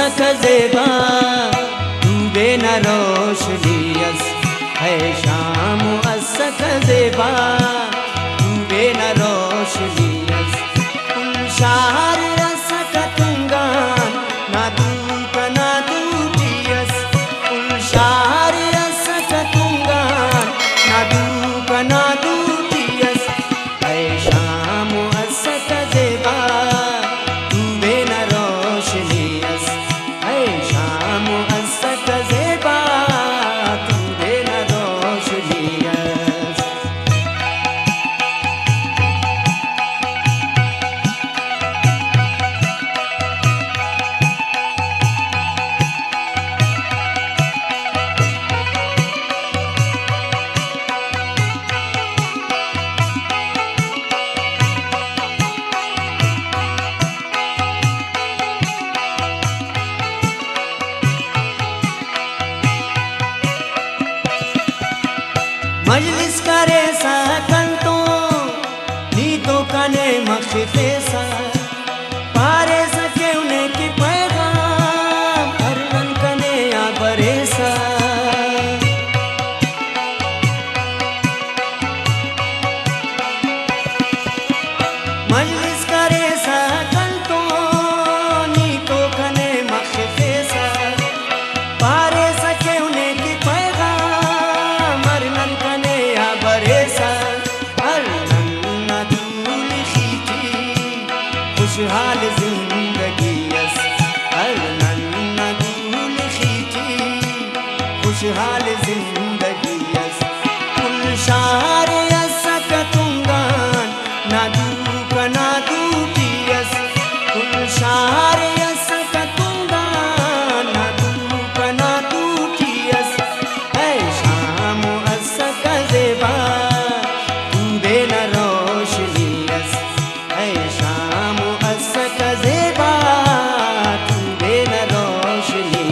असक ज़ेबा तू बेन रोशनीयस है शाम असक ज़ेबा तू बेन रोशनीयस कुल शहर असक तुंगान ना दूक ना दूटियस कुल शहर असक तुंगान ना दूक ना दूटियस है शाम असक ज़ेबा तू बेन रोशनीयस है शाम असक ज़ेबा तू बेन रोशनीयस। मजलिस करे सकन तो नी तो कने मखते सा पारे सके उन्हें की पैगाम अरन कने आ बरेसा मजलिस करे सकन तो नी तो कने मखते सा पारे सके उन्हें की पैगाम अरन कने आ बरेसा अरन न दूल खींची खुशहाल जिंदगी यस अरन न दूल खींची खुशहाल जिंदगी यस कुल शहर असक तुंगान ना दूक ना दूटियस कुल शहर असक तुंगान ना दूक ना दूटियस है शाम असक ज़ेबा तू बेन रोशनीयस है शाम असक ज़ेबा तू बेन रोशनीयस।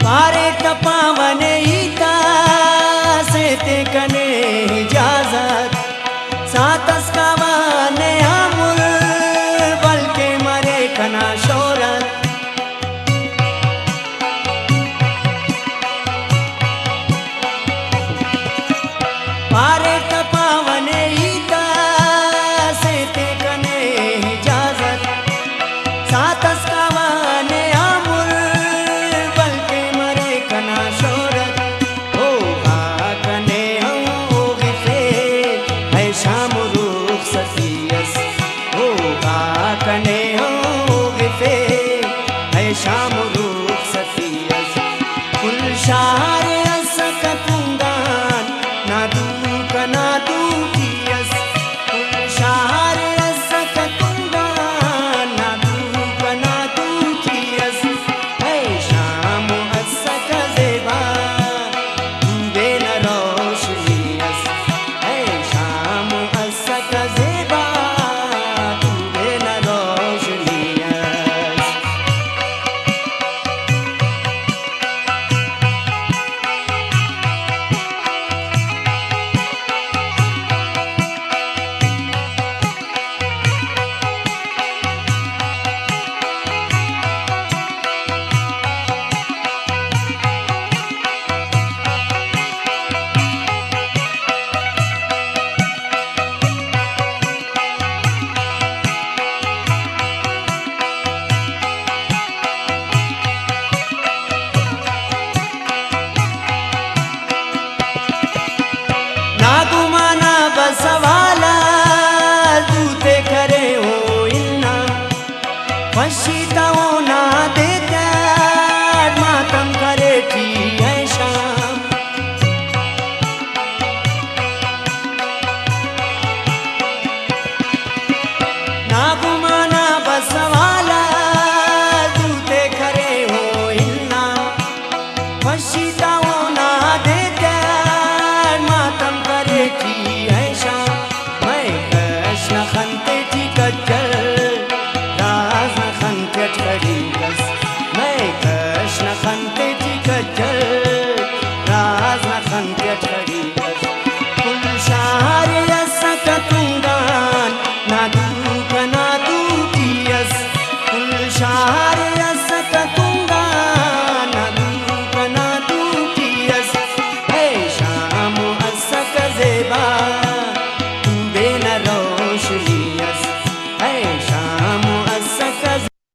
पारे तपावने ईता से ते कने इजाजत सातस कावाने आमुल बल्कि मरे कना शोरत पारे तपावने ईता से ते कने इजाजत सातस कावाने आमुल बल्कि मरे कना शोरत होगा कने होगी फे है शाम रूख सफियस होगा कने होगी फे है शाम रूख सफियस कुल शहर असक तुंगान ना दूक ना दूटियस कुल शहर असक तुंगान ना दूक ना दूटियस है शाम असक ज़ेबा तू बेन रोशनीयस है शाम असक ज़ेबा तू बेन रोशनीयस। ना गुमाना बसवाला दूते करे हो इल्ना वशीता